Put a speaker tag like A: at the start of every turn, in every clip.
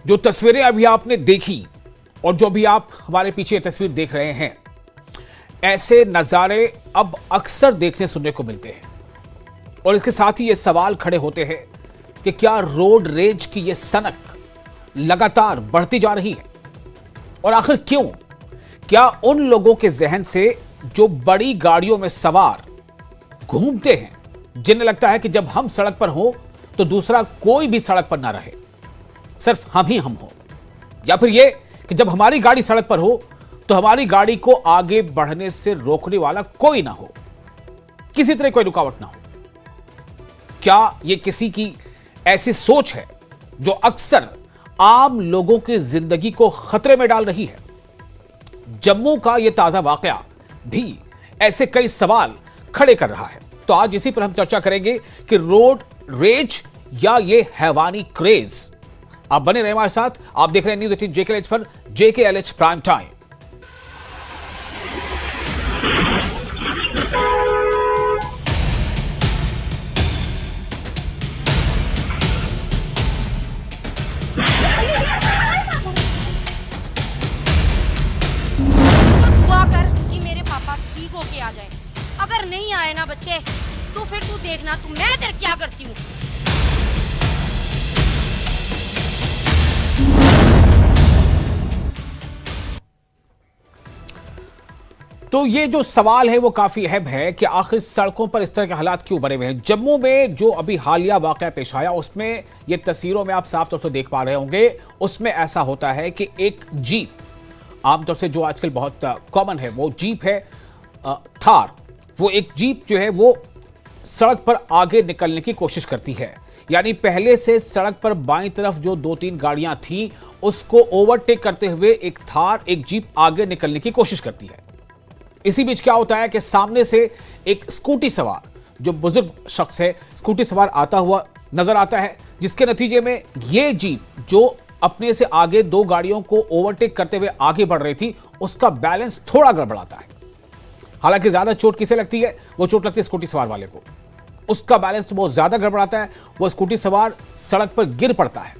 A: जो तस्वीरें अभी आपने देखी और जो भी आप हमारे पीछे तस्वीर देख रहे हैं, ऐसे नज़ारे अब अक्सर देखने सुनने को मिलते हैं। और इसके साथ ही ये सवाल खड़े होते हैं कि क्या रोड रेज की ये सनक लगातार बढ़ती जा रही है, और आखिर क्यों? क्या उन लोगों के जहन से जो बड़ी गाड़ियों में सवार घूमते हैं, जिन्हें लगता है कि जब हम सड़क पर हो तो दूसरा कोई भी सड़क पर ना रहे, सिर्फ हम ही हम हो, या फिर ये कि जब हमारी गाड़ी सड़क पर हो तो हमारी गाड़ी को आगे बढ़ने से रोकने वाला कोई ना हो, किसी तरह कोई रुकावट ना हो? क्या ये किसी की ऐसी सोच है जो अक्सर आम लोगों की जिंदगी को खतरे में डाल रही है? जम्मू का यह ताजा वाकया भी ऐसे कई सवाल खड़े कर रहा है। तो आज इसी पर हम चर्चा करेंगे कि रोड रेज या ये हैवानी क्रेज। आप बने रहे हमारे साथ। आप देख रहे हैं न्यूज़ 18 JKLH पर, JKLH प्राइम टाइम।
B: आ जाए, अगर नहीं आए ना बच्चे तो फिर तू देखना तू मैं तेरे क्या करती हूँ।
A: तो ये जो सवाल है वो काफी अहम है कि आखिर सड़कों पर इस तरह के हालात क्यों बने हुए हैं। जम्मू में जो अभी हालिया वाकया पेश आया, उसमें ये तस्वीरों में आप साफ तौर से देख पा रहे होंगे, उसमें ऐसा होता है कि एक जीप, आमतौर से जो आजकल बहुत कॉमन है वो जीप है थार, वो एक जीप जो है वो सड़क पर आगे निकलने की कोशिश करती है। यानी पहले से सड़क पर बाईं तरफ जो 2-3 गाड़ियां थी उसको ओवरटेक करते हुए एक थार, एक जीप आगे निकलने की कोशिश करती है। इसी बीच क्या होता है कि सामने से एक स्कूटी सवार, जो बुजुर्ग शख्स है, स्कूटी सवार आता हुआ नजर आता है, जिसके नतीजे में ये जीप जो अपने से आगे 2 गाड़ियों को ओवरटेक करते हुए आगे बढ़ रही थी, उसका बैलेंस थोड़ा गड़बड़ाता है। हालांकि ज्यादा चोट किसे लगती है? वो चोट लगती है स्कूटी सवार वाले को। उसका बैलेंस तो बहुत ज्यादा गड़बड़ाता है, वो स्कूटी सवार सड़क पर गिर पड़ता है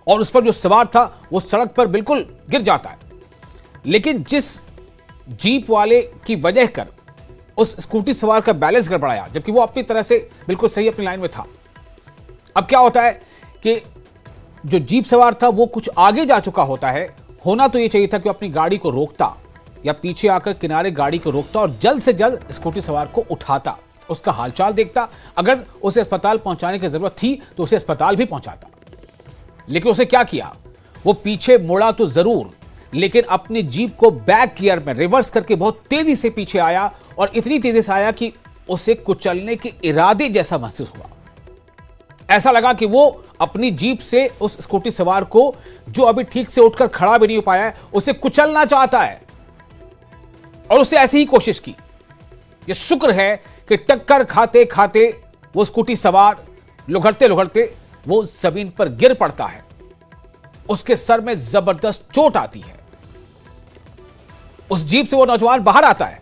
A: और उस पर जो सवार था वो सड़क पर बिल्कुल गिर जाता है। लेकिन जिस जीप वाले की वजह कर उस स्कूटी सवार का बैलेंस गड़बड़ाया, जबकि वो अपनी तरह से बिल्कुल सही अपनी लाइन में था। अब क्या होता है कि जो जीप सवार था वो कुछ आगे जा चुका होता है। होना तो ये चाहिए था कि अपनी गाड़ी को रोकता या पीछे आकर किनारे गाड़ी को रोकता और जल्द से जल्द स्कूटी सवार को उठाता, उसका हालचाल देखता, अगर उसे अस्पताल पहुंचाने की जरूरत थी तो उसे अस्पताल भी पहुंचाता। लेकिन उसे क्या किया? वो पीछे मुड़ा तो जरूर, लेकिन अपनी जीप को बैक गियर में रिवर्स करके बहुत तेजी से पीछे आया, और इतनी तेजी से आया कि उसे कुचलने के इरादे जैसा महसूस हुआ। ऐसा लगा कि वो अपनी जीप से उस स्कूटी सवार को, जो अभी ठीक से उठकर खड़ा भी नहीं हो पाया है, उसे कुचलना चाहता है, और उसने ऐसी ही कोशिश की। यह शुक्र है कि टक्कर खाते खाते वो स्कूटी सवार लुघड़ते लुघड़ते वो जमीन पर गिर पड़ता है। उसके सर में जबरदस्त चोट आती है। उस जीप से वो नौजवान बाहर आता है,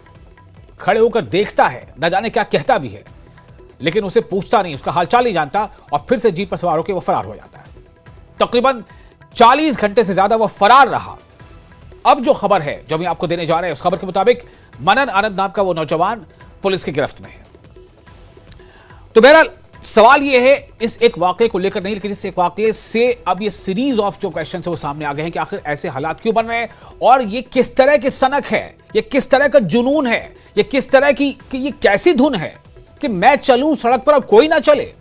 A: खड़े होकर देखता है, न जाने क्या कहता भी है, लेकिन उसे पूछता नहीं, उसका हालचाल नहीं जानता, और फिर से जीप पर सवार होकर वो फरार हो जाता है। तकरीबन 40 घंटे से ज्यादा वो फरार रहा। अब जो खबर है जो हम आपको देने जा रहे हैं, उस खबर के मुताबिक मनन आनंद नाम का वो नौजवान पुलिस की गिरफ्त में है। तो बहरहाल सवाल ये है इस एक वाकये को लेकर नहीं, लेकिन इस एक वाकये से अब ये सीरीज ऑफ जो क्वेश्चन है वो सामने आ गए हैं कि आखिर ऐसे हालात क्यों बन रहे हैं, और ये किस तरह की सनक है, ये किस तरह का जुनून है, ये किस तरह की कि ये कैसी धुन है कि मैं चलूं सड़क पर अब कोई ना चले।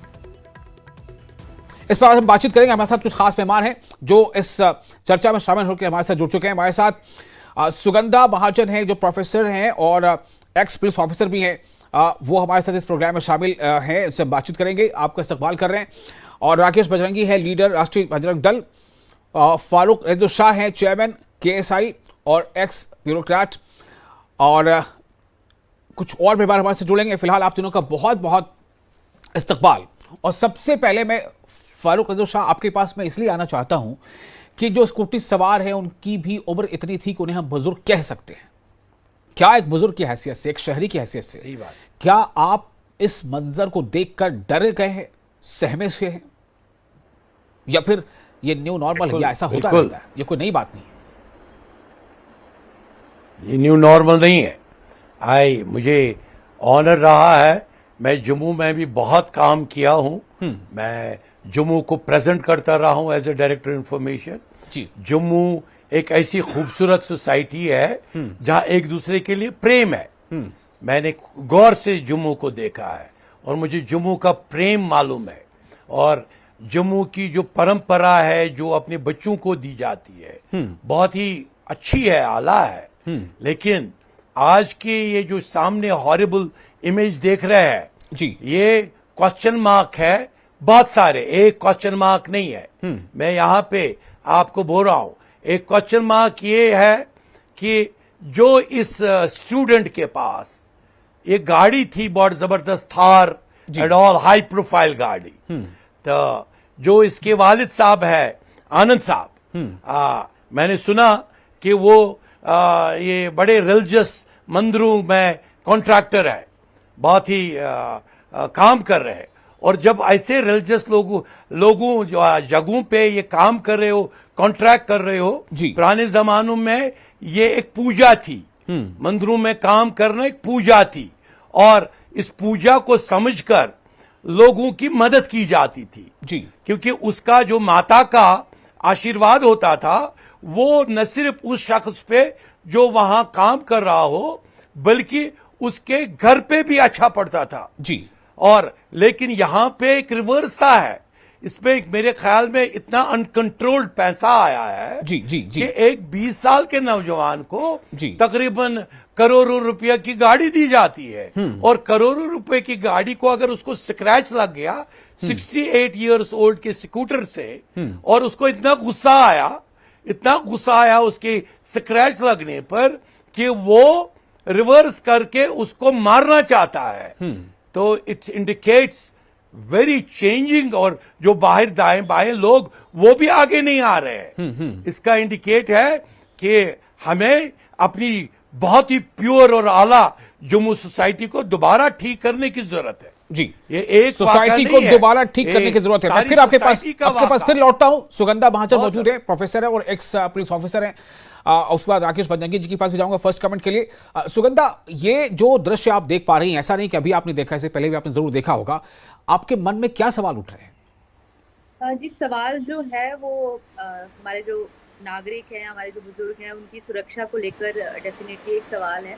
A: इस पर हम बातचीत करेंगे। हमारे साथ कुछ खास मेहमान हैं जो इस चर्चा में शामिल होकर हमारे साथ जुड़ चुके हैं। हमारे साथ सुगंधा महाजन हैं, जो प्रोफेसर हैं और एक्स पुलिस ऑफिसर भी हैं। वो हमारे साथ इस प्रोग्राम में शामिल हैं, इससे बातचीत करेंगे, आपका इस्तकबाल कर रहे हैं। और राकेश बजरंगी है, लीडर राष्ट्रीय बजरंग दल। फारूक रेजो शाह हैं, चेयरमैन KSI और एक्स ब्यूरोक्रेट। और कुछ और मेहमान हमारे से जुड़ेंगे। फिलहाल आप तीनों का बहुत बहुत इस्तकबाल। और सबसे पहले मैं फारूक रेजो शाह आपके पास में इसलिए आना चाहता हूं कि जो स्कूटी सवार है उनकी भी उम्र इतनी थी कि उन्हें हम बुजुर्ग कह सकते हैं। क्या एक बुजुर्ग की हैसियत से, एक शहरी की हैसियत से, सही बात, क्या आप इस मंजर को देखकर डर गए हैं, सहमे से हैं, या फिर ये न्यू नॉर्मल है,
C: बिल्कुल,
A: या ऐसा होता
C: बिल्कुल।
A: रहता है, ये कोई नई बात नहीं है।
C: ये न्यू नॉर्मल नहीं है। मुझे ऑनर रहा है, मैं जम्मू में भी बहुत काम किया हूँ। मैं जम्मू को प्रेजेंट करता रहा हूँ एज ए डायरेक्टर इंफॉर्मेशन।
A: जी
C: जम्मू एक ऐसी खूबसूरत सोसाइटी है जहाँ एक दूसरे के लिए प्रेम है। मैंने गौर से जम्मू को देखा है और मुझे जम्मू का प्रेम मालूम है। और जम्मू की जो परंपरा है जो अपने बच्चों को दी जाती है बहुत ही अच्छी है, आला है। लेकिन आज के ये जो सामने हॉरिबल इमेज देख रहे हैं,
A: जी
C: ये क्वेश्चन मार्क है बहुत सारे, एक क्वेश्चन मार्क नहीं है। मैं यहाँ पे आपको बोल रहा हूँ, एक क्वेश्चन मार्क ये है कि जो इस स्टूडेंट के पास ये गाड़ी थी बहुत जबरदस्त Thar and all high profile गाड़ी, तो जो इसके वालिद साहब है आनंद साहब, मैंने सुना कि वो ये बड़े रिलीजियस मंदिरों में कॉन्ट्रैक्टर है, बहुत ही काम कर रहे हैं। और जब ऐसे रिलीजियस लोगों जगहों पे ये काम कर रहे हो, कॉन्ट्रैक्ट कर रहे हो, पुराने जमानों में ये एक पूजा थी, मंदिरों में काम करना एक पूजा थी, और इस पूजा को समझकर लोगों की मदद की जाती थी
A: जी,
C: क्योंकि उसका जो माता का आशीर्वाद होता था वो न सिर्फ उस शख्स पे जो वहां काम कर रहा हो बल्कि उसके घर पे भी अच्छा पड़ता था
A: जी।
C: और लेकिन यहां पे एक रिवर्स सा है, इसमें मेरे ख्याल में इतना अनकंट्रोल्ड पैसा आया है
A: जी जी जी।
C: कि एक 20 साल के नौजवान को
A: जी।
C: तकरीबन करोड़ों रुपया की गाड़ी दी जाती है, और करोड़ों रुपए की गाड़ी को अगर उसको स्क्रैच लग गया 68 इयर्स ओल्ड के स्कूटर से, और उसको इतना गुस्सा आया उसके स्क्रैच लगने पर कि वो रिवर्स करके उसको मारना चाहता है, तो इट्स इंडिकेट्स वेरी चेंजिंग। और जो बाहर दाएं बाएं लोग वो भी आगे नहीं आ रहे हैं। इसका इंडिकेट है कि हमें अपनी बहुत ही प्योर और आला जम्मू सोसाइटी को दोबारा ठीक करने की जरूरत है।
A: जी,
C: ये एक
A: सोसाइटी को दोबारा ठीक करने की जरूरत है। मैं फिर आपके पास फिर लौटता हूं। सुगंधा महाजन मौजूद है, प्रोफेसर है और एक्स पुलिस ऑफिसर है। उसके बाद राकेश बंजंगी जी के पास भी जाऊंगा फर्स्ट कमेंट के लिए। सुगंधा, ये जो दृश्य आप देख पा रही हैं, ऐसा नहीं कि अभी आपने देखा, इससे पहले भी आपने जरूर देखा होगा, आपके मन में क्या सवाल उठ रहे हैं?
D: जी, सवाल जो है वो हमारे जो नागरिक हैं, हमारे जो बुजुर्ग हैं, उनकी सुरक्षा को लेकर डेफिनेटली एक सवाल है।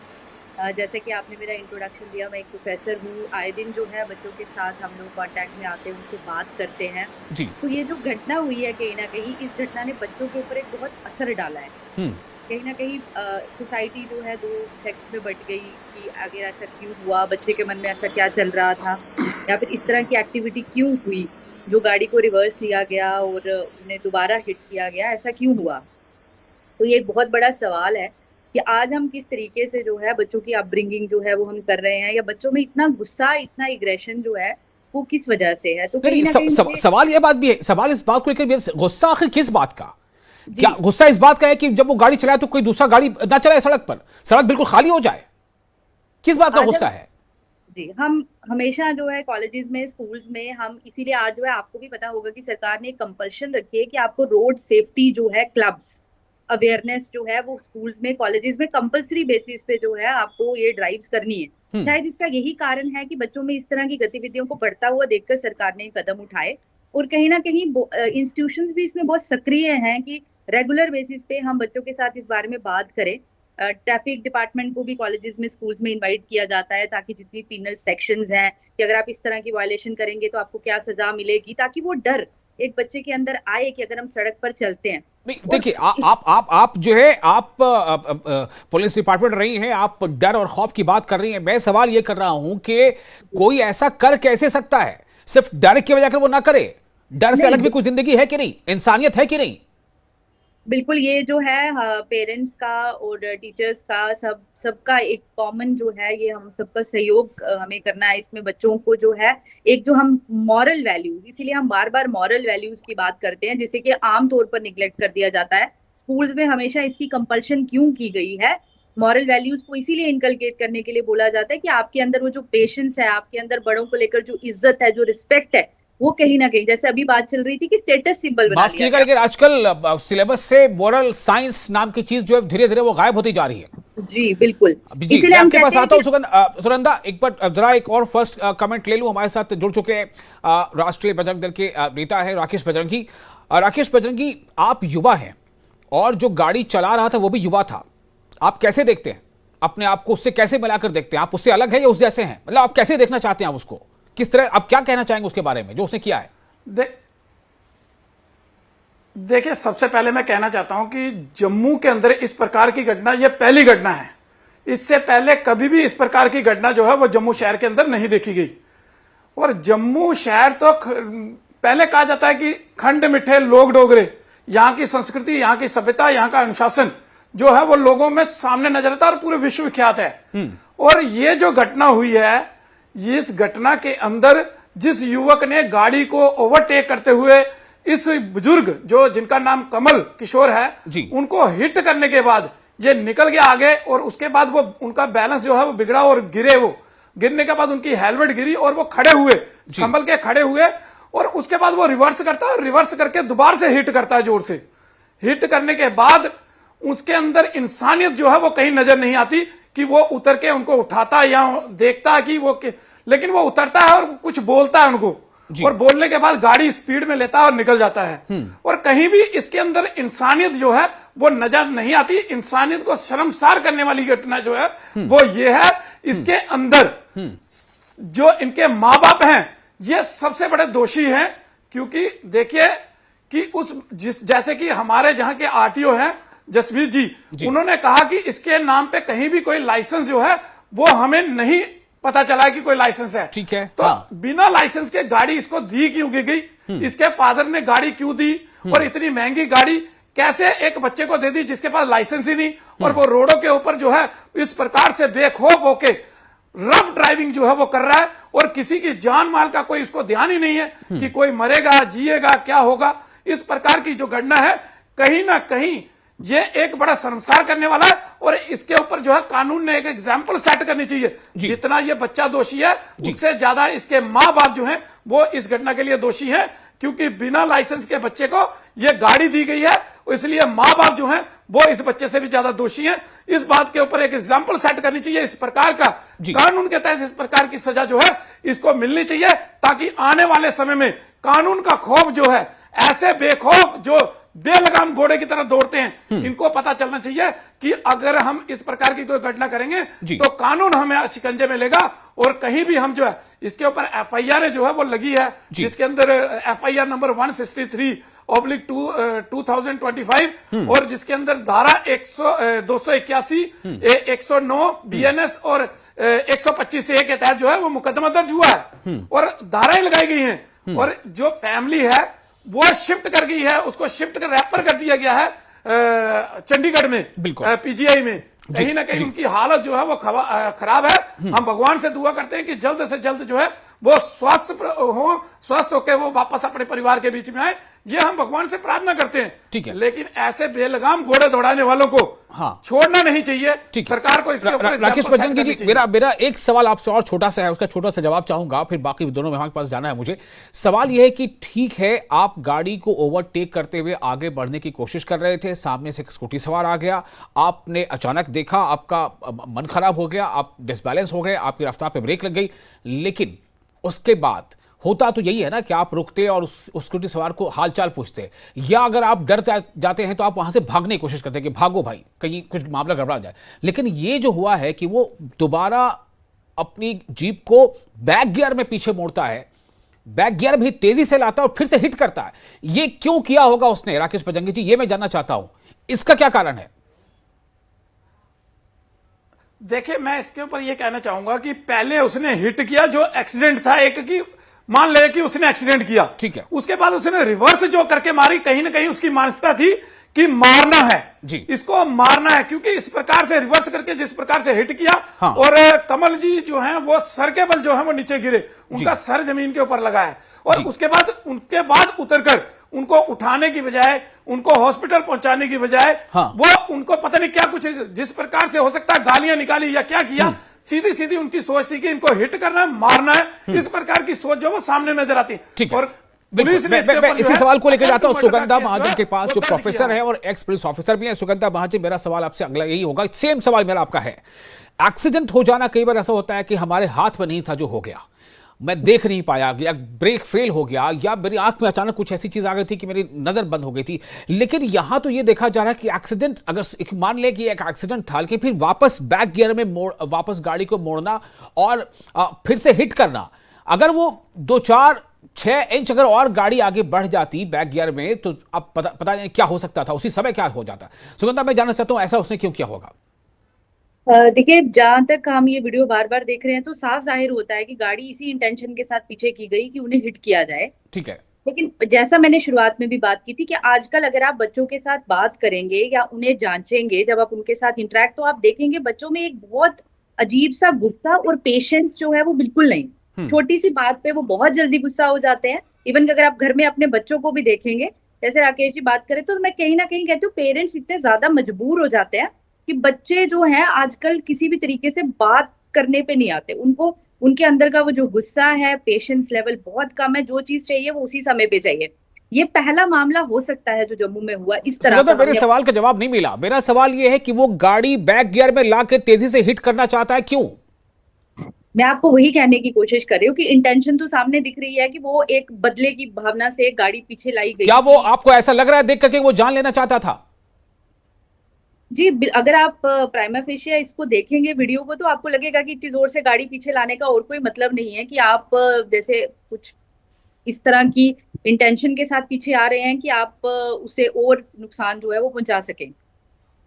D: जैसे कि आपने मेरा इंट्रोडक्शन दिया, मैं एक प्रोफेसर हूँ। आए दिन जो है बच्चों के साथ हम लोग कांटेक्ट में आते हैं, उनसे बात करते हैं
A: जी।
D: तो ये जो घटना हुई है कहीं ना कहीं, इस घटना ने बच्चों के ऊपर एक बहुत असर डाला है। कहीं ना कहीं सोसाइटी जो है दो सेक्स में बट गई कि आगे ऐसा क्यों हुआ, बच्चे के मन में ऐसा क्या चल रहा था, या फिर इस तरह की एक्टिविटी क्यों हुई, जो गाड़ी को रिवर्स लिया गया और उन्हें दोबारा हिट किया गया, ऐसा क्यों हुआ। तो ये एक बहुत बड़ा सवाल है कि आज हम किस तरीके से जो है बच्चों की अपब्रिंगिंग जो है वो हम कर रहे हैं, या बच्चों में इतना गुस्सा, इतना एग्रेशन जो है वो किस वजह से है। तो कहीं ना कहीं
A: सवाल ये बात भी है, सवाल इस बात को लेकर, गुस्सा आखिर किस बात का? क्या गुस्सा इस बात का है कि जब वो गाड़ी चलाए तो कोई दूसरा गाड़ी ना चलाए सड़क पर, सड़क बिल्कुल खाली हो जाए? किस बात का गुस्सा है?
D: जी, हम हमेशा जो है कॉलेजेस में, स्कूल्स में, हम इसीलिए आज जो है आपको भी पता होगा कि सरकार ने एक कंपल्शन रखी है कि आपको रोड सेफ्टी जो है क्लब्स अवेयरनेस जो है वो स्कूल्स में, कॉलेजेस में कंपलसरी बेसिस पे जो है आपको ये ड्राइव्स करनी है। शायद इसका यही कारण है कि बच्चों में इस तरह की गतिविधियों को बढ़ता हुआ देखकर सरकार ने कदम उठाए, और कहीं ना कहीं इंस्टीट्यूशंस भी इसमें बहुत सक्रिय हैं कि रेगुलर बेसिस पे हम बच्चों के साथ इस बारे में बात करें। ट्रैफिक डिपार्टमेंट को भी कॉलेजेस में, स्कूल्स में इनवाइट किया जाता है ताकि जितनी पीनल सेक्शंस हैं कि अगर आप इस तरह की वायलेशन करेंगे तो आपको क्या सजा मिलेगी, ताकि वो डर एक बच्चे के अंदर आए कि अगर हम सड़क पर चलते हैं।
A: देखिए, आप जो है, आप पुलिस डिपार्टमेंट रही हैं, आप डर और खौफ की बात कर रही हैं। मैं सवाल ये कर रहा हूं कि कोई ऐसा कर कैसे सकता है? सिर्फ डर की वजह कर वो ना करे? डर से अलग भी कोई जिंदगी है कि नहीं, इंसानियत है कि नहीं?
D: बिल्कुल, ये जो है पेरेंट्स का और टीचर्स का, सबका एक कॉमन जो है, ये हम सबका सहयोग हमें करना है इसमें। बच्चों को जो है एक जो हम मॉरल वैल्यूज, इसीलिए हम बार बार मॉरल वैल्यूज की बात करते हैं, जिसे कि आम तौर पर निगलेक्ट कर दिया जाता है। स्कूल्स में हमेशा इसकी कंपल्शन क्यों की गई है? मॉरल वैल्यूज को इसीलिए इनकलकेट करने के लिए बोला जाता है कि आपके अंदर वो जो पेशेंस है, आपके अंदर बड़ों को लेकर जो इज्जत है, जो रिस्पेक्ट है, वो कहीं ना कहीं, जैसे अभी बात चल रही थी कि स्टेटस सिंबल बना
A: माफ
D: लिया
A: कीजिएगा,
D: गया।
A: लेकिन आजकल सिलेबस से मोरल साइंस नाम की चीज जो है धीरे धीरे वो गायब होती जा रही है।
D: जी बिल्कुल,
A: जी,
D: इसीलिए
A: मैं
D: हम
A: आपके पास
D: कहते हैं
A: आता हूँ
D: कि
A: सुनंदा, एक बार जरा एक और फर्स्ट कमेंट ले लूं। हमारे साथ जुड़ चुके हैं राष्ट्रीय बजरंग दल के नेता है राकेश बजरंगी। राकेश बजरंगी, आप युवा हैं और जो गाड़ी चला रहा था वो भी युवा था, आप कैसे देखते हैं अपने आप को, उससे कैसे मिलाकर देखते हैं? आप उससे अलग है या उस जैसे हैं? मतलब आप कैसे देखना चाहते हैं आप उसको, किस तरह, आप क्या कहना चाहेंगे उसके बारे में जो उसने किया है?
E: देखिए, सबसे पहले मैं कहना चाहता हूं कि जम्मू के अंदर इस प्रकार की घटना यह पहली घटना है। इससे पहले कभी भी इस प्रकार की घटना जो है वो जम्मू शहर के अंदर नहीं देखी गई। और जम्मू शहर तो पहले कहा जाता है कि खंड मिठे लोग डोगरे, यहाँ की संस्कृति, यहाँ की सभ्यता, यहाँ का अनुशासन जो है वो लोगों में सामने नजर आता है और पूरे विश्व विख्यात है। और ये जो घटना हुई है, इस घटना के अंदर जिस युवक ने गाड़ी को ओवरटेक करते हुए इस बुजुर्ग जो जिनका नाम कमल किशोर है उनको हिट करने के बाद ये निकल गया आगे, और उसके बाद वो उनका बैलेंस जो है वो बिगड़ा और गिरे। वो गिरने के बाद उनकी हेलमेट गिरी और वो खड़े हुए, संभल के खड़े हुए, और उसके बाद वो रिवर्स करता है, रिवर्स करके दोबारा से हिट करता है जोर से। हिट करने के बाद उसके अंदर इंसानियत जो है वो कहीं नजर नहीं आती कि वो उतर के उनको उठाता या देखता कि वो, लेकिन वो उतरता है और कुछ बोलता है उनको, और बोलने के बाद गाड़ी स्पीड में लेता है और निकल जाता है। और कहीं भी इसके अंदर इंसानियत जो है वो नजर नहीं आती। इंसानियत को शर्मसार करने वाली घटना जो है वो ये है, इसके अंदर जो इनके माँ बाप हैं ये सबसे बड़े दोषी हैं। क्योंकि देखिए कि जैसे कि हमारे जहां के आरटीओ हैं जसवीर जी, उन्होंने कहा कि इसके नाम पे कहीं भी कोई लाइसेंस जो है वो हमें नहीं पता चला कि कोई लाइसेंस है।
A: ठीक है,
E: तो बिना लाइसेंस के गाड़ी इसको दी क्यों गई? इसके फादर ने गाड़ी क्यों दी? और इतनी महंगी गाड़ी कैसे एक बच्चे को दे दी जिसके पास लाइसेंस ही नहीं? और वो रोडों के ऊपर जो है इस प्रकार से बेखौफ होके रफ ड्राइविंग जो है वो कर रहा है, और किसी की जान माल का कोई इसको ध्यान ही नहीं है कि कोई मरेगा, जिएगा, क्या होगा। इस प्रकार की जो घटना है कहीं ना कहीं ये एक बड़ा शर्मसार करने वाला है, और इसके ऊपर जो है कानून ने एक एग्जाम्पल सेट करनी चाहिए। जितना ये बच्चा दोषी है उससे ज्यादा इसके माँ बाप जो हैं वो इस घटना के लिए दोषी हैं, क्योंकि बिना लाइसेंस के बच्चे को ये गाड़ी दी गई है, इसलिए माँ बाप जो हैं वो इस बच्चे से भी ज्यादा दोषी हैं। इस बात के ऊपर एक एग्जाम्पल सेट करनी चाहिए। इस प्रकार का कानून के तहत इस प्रकार की सजा जो है इसको मिलनी चाहिए, ताकि आने वाले समय में कानून का खौफ जो है, ऐसे बेखौफ जो बेलगाम घोड़े की तरह दौड़ते हैं, इनको पता चलना चाहिए कि अगर हम इस प्रकार की कोई घटना करेंगे तो कानून हमें शिकंजे में लेगा। और कहीं भी हम जो है इसके ऊपर एफआईआर जो है वो लगी है, जिसके अंदर एफआईआर नंबर 163/2025 और जिसके अंदर धारा 281, 109 बीएनएस और 125 ए के तहत जो है वो मुकदमा दर्ज हुआ है और धाराएं लगाई गई हैं। और जो फैमिली है वो शिफ्ट कर गई है, उसको शिफ्ट कर रैपर कर दिया गया है चंडीगढ़ में, पीजीआई में। कहीं ना कहीं उनकी हालत जो है वो खराब है। हम भगवान से दुआ करते हैं कि जल्द से जल्द जो है वो स्वस्थ होकर वो वापस अपने परिवार के बीच में आए, ये हम भगवान से प्रार्थना करते हैं।
A: ठीक है,
E: लेकिन ऐसे बेलगाम घोड़े दौड़ाने वालों को छोड़ना नहीं चाहिए। सरकार को इसके ऊपर
A: राकेश बजरंगी जी, मेरा एक सवाल आपसे और छोटा सा है, उसका छोटा सा जवाब चाहूंगा, फिर बाकी दोनों मेहमान के पास जाना है मुझे। सवाल यह है कि ठीक है, आप गाड़ी को ओवरटेक करते हुए आगे बढ़ने की कोशिश कर रहे थे, सामने से एक स्कूटी सवार आ गया, आपने अचानक देखा, आपका मन खराब हो गया, आप डिसबैलेंस हो गए, आपकी रफ्तार पे ब्रेक लग गई, लेकिन उसके बाद होता तो यही है ना कि आप रुकते और उस स्कूटी सवार को हालचाल पूछते, या अगर आप डर जाते हैं तो आप वहां से भागने की कोशिश करते हैं कि भागो भाई, कहीं कुछ मामला गड़बड़ा जाए। लेकिन ये जो हुआ है कि वो दोबारा अपनी जीप को बैक गियर में पीछे मोड़ता है, बैक गियर भी तेजी से लाता है और फिर से हिट करता है, ये क्यों किया होगा उसने? राकेश बजरंगी जी, ये मैं जानना चाहता हूं, इसका क्या कारण है?
E: देखिए, मैं इसके ऊपर यह कहना चाहूंगा कि पहले उसने हिट किया, जो एक्सीडेंट था एक की, मान ले कि उसने एक्सीडेंट किया, ठीक है, उसके बाद उसने रिवर्स जो करके मारी, कहीं ना कहीं उसकी मानसिकता थी कि मारना है जी, इसको मारना है, क्योंकि इस प्रकार से रिवर्स करके जिस प्रकार से हिट किया, और कमल जी जो हैं वो सर के बल जो है वो नीचे गिरे, उनका सर जमीन के ऊपर लगा है, और उनके बाद उतरकर उनको उठाने की बजाय, उनको हॉस्पिटल पहुंचाने की बजाय वो उनको पता नहीं क्या कुछ जिस प्रकार से हो सकता है गालियां निकाली या क्या किया, सीधी सीधी उनकी सोच थी कि इनको हिट करना है, मारना है। इस प्रकार की सोच जो वो सामने नजर आती
A: ठीक
E: है।
A: है।
E: और
A: बिल्कुल,
E: पुलिस ने इसके
A: मैं
E: ऊपर जो
A: इसी
E: है
A: सवाल को लेकर जाता हूं
E: मर्डर का
A: सुगंधा
E: केस
A: महाजन के पास,
E: वो
A: जो
E: दर्ज
A: प्रोफेसर
E: किया
A: है और एक्स पुलिस ऑफिसर भी है। सुगंधा महाजन, मेरा सवाल आपसे अगला यही होगा, सेम सवाल मेरा आपका है। एक्सीडेंट हो जाना कई बार ऐसा होता है कि हमारे हाथ में नहीं था जो हो गया, मैं देख नहीं पाया, या ब्रेक फेल हो गया, या मेरी आंख में अचानक कुछ ऐसी चीज आ गई थी कि मेरी नजर बंद हो गई थी। लेकिन यहां तो ये देखा जा रहा है कि एक्सीडेंट, अगर मान ले कि एक एक्सीडेंट था, लेकिन फिर वापस बैक गियर में वापस गाड़ी को मोड़ना और फिर से हिट करना, अगर वो 2-4-6 इंच अगर और गाड़ी आगे बढ़ जाती बैक गियर में, तो अब पता नहीं क्या हो सकता था, उसी समय क्या हो जाता। सुगंधा, मैं जानना चाहता हूं ऐसा उसने क्यों किया होगा?
D: देखिए, जहां तक हम ये वीडियो बार बार देख रहे हैं तो साफ जाहिर होता है कि गाड़ी इसी इंटेंशन के साथ पीछे की गई कि उन्हें हिट किया जाए।
A: ठीक है।
D: लेकिन जैसा मैंने शुरुआत में भी बात की थी कि आजकल अगर आप बच्चों के साथ बात करेंगे या उन्हें जांचेंगे, जब आप उनके साथ इंटरेक्ट, तो आप देखेंगे बच्चों में एक बहुत अजीब सा गुस्सा और पेशेंस जो है वो बिल्कुल नहीं। छोटी सी बात पे वो बहुत जल्दी गुस्सा हो जाते हैं। इवन अगर आप घर में अपने बच्चों को भी देखेंगे, जैसे राकेश जी बात करें, तो मैं कहीं ना कहीं कहती हूँ पेरेंट्स इतने ज्यादा मजबूर हो जाते हैं कि बच्चे जो हैं आजकल किसी भी तरीके से बात करने पे नहीं आते। उनको उनके अंदर का वो जो गुस्सा है, पेशेंस लेवल बहुत कम है। जो चीज चाहिए वो उसी समय पे चाहिए। ये पहला मामला हो सकता है जो जम्मू में हुआ इस तरह का।
A: मेरे सवाल का जवाब नहीं मिला। मेरा सवाल ये है कि वो गाड़ी बैक गियर में लाके तेजी से हिट करना चाहता है, क्यों?
D: मैं आपको वही कहने की कोशिश कर रही हूँ कि इंटेंशन तो सामने दिख रही है कि वो एक बदले की भावना से गाड़ी पीछे लाई गई।
A: क्या वो आपको ऐसा लग रहा है देख करके वो जान लेना चाहता था?
D: जी, अगर आप प्राइमा फेशिया इसको देखेंगे वीडियो को, तो आपको लगेगा कि इतनी जोर से गाड़ी पीछे लाने का और कोई मतलब नहीं है, कि आप जैसे कुछ इस तरह की इंटेंशन के साथ पीछे आ रहे हैं कि आप उसे और नुकसान जो है वो पहुंचा सकें।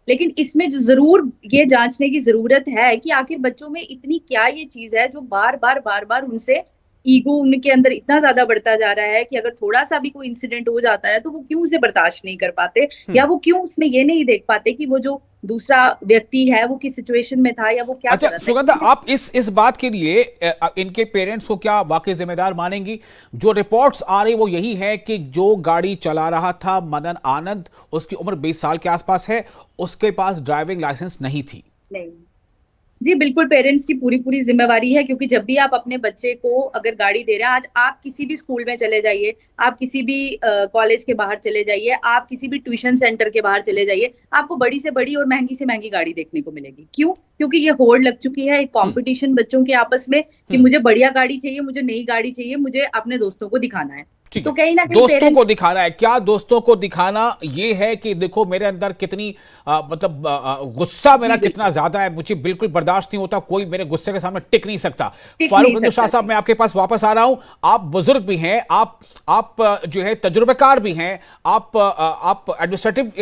D: लेकिन इसमें जो जरूर ये जांचने की जरूरत है कि आखिर बच्चों में इतनी क्या ये चीज है जो बार बार उनसे ईगो उनके अंदर इतना ज्यादा बढ़ता जा रहा है कि अगर थोड़ा सा भी कोई इंसिडेंट हो जाता है तो वो क्यों उसे बर्दाश्त नहीं कर पाते, या वो क्यों उसमें ये नहीं देख पाते कि वो जो दूसरा व्यक्ति है वो किस सिचुएशन में था या वो क्या कर रहा था।
A: सुगंधा, आप इस बात के लिए इनके पेरेंट्स को क्या वाकई जिम्मेदार मानेंगी? जो रिपोर्ट्स आ रही वो यही है कि जो गाड़ी चला रहा था मदन आनंद, उसकी उम्र 20 साल के आसपास है, उसके पास ड्राइविंग लाइसेंस नहीं थी।
D: नहीं जी, बिल्कुल पेरेंट्स की पूरी जिम्मेवारी है, क्योंकि जब भी आप अपने बच्चे को अगर गाड़ी दे रहे हैं, आज आप किसी भी स्कूल में चले जाइए, आप किसी भी कॉलेज के बाहर चले जाइए, आप किसी भी ट्यूशन सेंटर के बाहर चले जाइए, आपको बड़ी से बड़ी और महंगी से महंगी गाड़ी देखने को मिलेगी। क्यों? क्योंकि ये होड़ लग चुकी है, एक कंपटीशन बच्चों के आपस में कि मुझे बढ़िया गाड़ी चाहिए, मुझे नई गाड़ी चाहिए, मुझे अपने दोस्तों को दिखाना है। तो कहीं ना कहीं
A: दोस्तों को दिखाना है। क्या दोस्तों को दिखाना ये है कि देखो मेरे अंदर कितनी मतलब गुस्सा मेरा कितना ज्यादा है, मुझे बिल्कुल बर्दाश्त नहीं होता, कोई मेरे गुस्से के सामने टिक नहीं सकता। फारूक रंजू शाह साहब, मैं आपके पास वापस आ रहा हूं। आप बुजुर्ग भी हैं, आप जो है तजुर्बेकार भी हैं, आप एडमिनिस्ट्रेटिव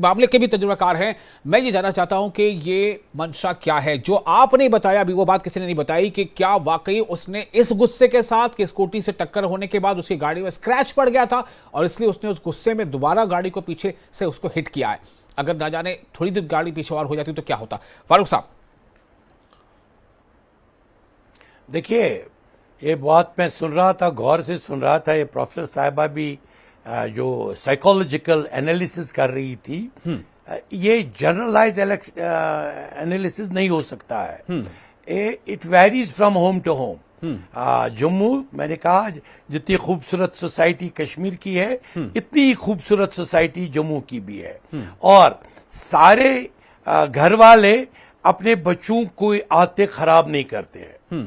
A: मामले के भी तजुर्बेकार हैं। मैं ये जानना चाहता हूं कि ये मंशा क्या है जो आपने बताया अभी, वो बात किसी ने नहीं बताई कि क्या वाकई उसने इस गुस्से के साथ कि स्कूटी से टक्कर होने के बाद उसकी गाड़ी में स्क्रैच पड़ गया था और इसलिए उसने उस गुस्से में दोबारा गाड़ी को पीछे से उसको हिट किया है। अगर ना जाने थोड़ी देर गाड़ी पीछे और हो जाती तो क्या होता? फारूक साहब,
C: देखिए, ये बात मैं सुन रहा था, गौर से सुन रहा था। ये प्रोफेसर साहिबा भी जो साइकोलॉजिकल एनालिसिस कर रही थी, ये जनरलाइज एनालिसिस नहीं हो सकता है। It varies from home to home. Jammu, मैंने कहा जितनी खूबसूरत सोसाइटी कश्मीर की है, इतनी ही खूबसूरत सोसाइटी जम्मू की भी है। और सारे घर वाले अपने बच्चों को आदतें खराब नहीं करते हैं।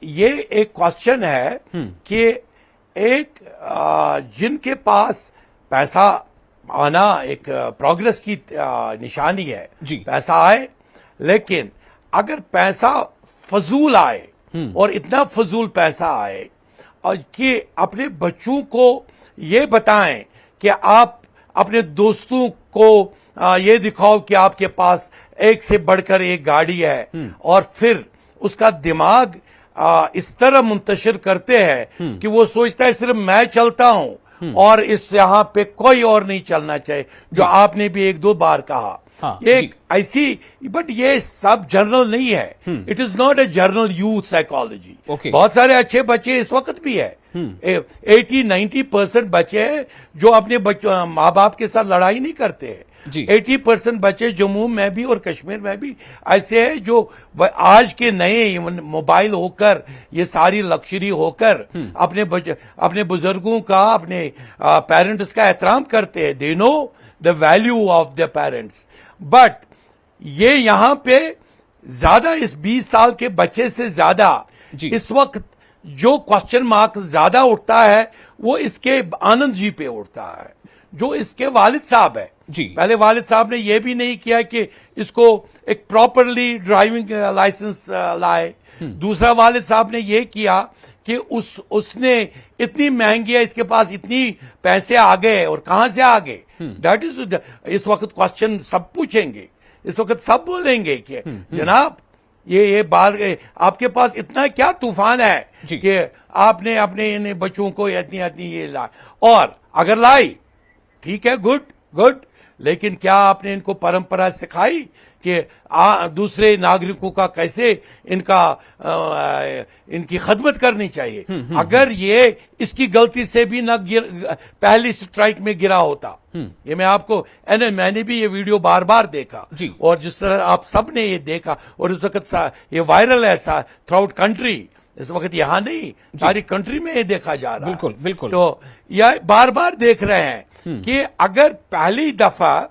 C: ये एक क्वेश्चन है कि एक जिनके पास पैसा आना एक प्रोग्रेस की निशानी है, पैसा आए, लेकिन अगर पैसा फजूल आए और इतना फजूल पैसा आए और कि अपने बच्चों को ये बताएं कि आप अपने दोस्तों को ये दिखाओ कि आपके पास एक से बढ़कर एक गाड़ी है, और फिर उसका दिमाग इस तरह मुंतशिर करते हैं कि वो सोचता है सिर्फ मैं चलता हूं और इस यहाँ पे कोई और नहीं चलना चाहिए, जो आपने भी 1-2 बार कहा। एक ऐसी, बट ये सब जर्नल नहीं है। It is not a journal youth psychology. बहुत सारे अच्छे बच्चे इस वक्त भी है, 80-90% बच्चे हैं जो अपने माँ बाप के साथ लड़ाई नहीं करते हैं,
A: जी।
C: 80% बच्चे जम्मू में भी और कश्मीर में भी ऐसे हैं जो आज के नए मोबाइल होकर, ये सारी लग्जरी होकर अपने बुजुर्गों का, अपने पेरेंट्स का एहतराम करते हैं। They know the value of the parents. But ये यहां पे ज्यादा इस 20 साल के बच्चे से ज्यादा इस वक्त जो क्वेश्चन मार्क ज्यादा उठता है वो इसके आनंद जी पे उठता है, जो इसके वालिद साहब है।
A: जी।
C: पहले वालिद साहब ने यह भी नहीं किया कि इसको एक प्रॉपरली ड्राइविंग लाइसेंस लाए। दूसरा वालिद साहब ने यह किया कि उसने इतनी महंगी है, इसके पास इतनी पैसे आ गए और कहां से आ गए। दैट इज इस वक्त क्वेश्चन सब पूछेंगे, इस वक्त सब बोलेंगे कि जनाब ये बात, आपके पास इतना क्या तूफान है कि आपने अपने इन बच्चों को इतनी ये ला, और अगर लाई ठीक है, गुड, लेकिन क्या आपने इनको परंपरा सिखाई कि दूसरे नागरिकों का कैसे इनकी खदमत करनी चाहिए। अगर ये इसकी गलती से भी न पहली स्ट्राइक में गिरा होता, ये मैं आपको, मैंने भी ये वीडियो बार बार देखा, और जिस तरह आप सब ने ये देखा, और इस वक्त ये वायरल है थ्रू आउट कंट्री, इस वक्त यहां नहीं सारी कंट्री में ये देखा जा रहा है।
A: बिल्कुल।
C: तो यह बार बार देख रहे हैं कि अगर पहली दफा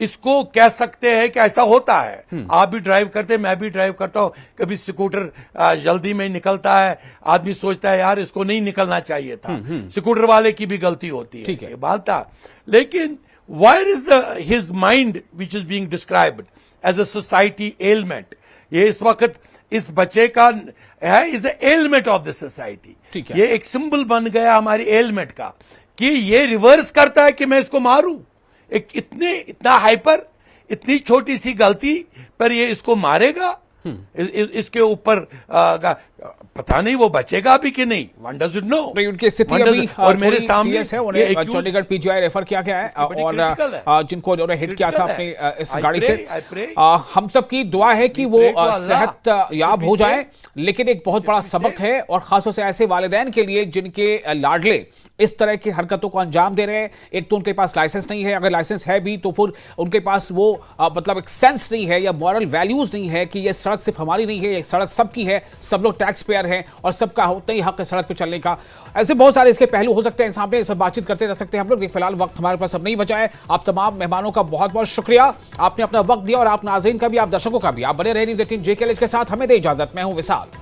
C: इसको कह सकते हैं कि ऐसा होता है, आप भी ड्राइव करते, मैं भी ड्राइव करता हूं, कभी स्कूटर जल्दी में निकलता है, आदमी सोचता है यार इसको नहीं निकलना चाहिए था, स्कूटर वाले की भी गलती होती है, ये बात था। लेकिन where is his mind which is being described as a society element, ये इस वक्त इस बच्चे का है, is element of the society. ये एक सिंबल बन गया हमारी एलमेंट का कि ये रिवर्स करता है कि मैं इसको मारूं। एक इतना हाइपर, इतनी छोटी सी गलती पर ये इसको मारेगा, इसके ऊपर पता नहीं वो बचेगा भी कि नहीं, वन डज इट नो।
A: उनकी स्थिति अभी
C: और मेरे सामने
A: है, उन्हें चंडीगढ़ पीजीआई रेफर किया गया है, और जिनको उन्होंने हिट किया था अपनी इस गाड़ी से, हम सब की दुआ है कि वो सेहत याब हो जाए। लेकिन एक बहुत बड़ा सबक है, और खासतौर से ऐसे वालिदैन के लिए जिनके लाडले इस तरह की हरकतों को अंजाम दे रहे हैं। एक तो उनके पास लाइसेंस नहीं है, अगर लाइसेंस है भी तो फिर उनके पास वो मतलब एक सेंस नहीं है या मॉरल वैल्यूज नहीं है कि ये सड़क सिर्फ हमारी नहीं है, ये सड़क सबकी है, सब लोग टैक्स पेयर हैं और सबका होता ही हक है सड़क पे चलने का। ऐसे बहुत सारे इसके पहलू हो सकते हैं, सामने इस पर बातचीत करते रह सकते हैं हम लोग। फिलहाल वक्त हमारे पास अब नहीं बचा है। आप तमाम मेहमानों का बहुत बहुत शुक्रिया, आपने अपना वक्त दिया, और आप नाज़रीन का भी, आप दर्शकों का भी। आप बने रहे न्यूज़ 18 JKLH के साथ। हमें दे इजाजत, मैं हूं विशाल।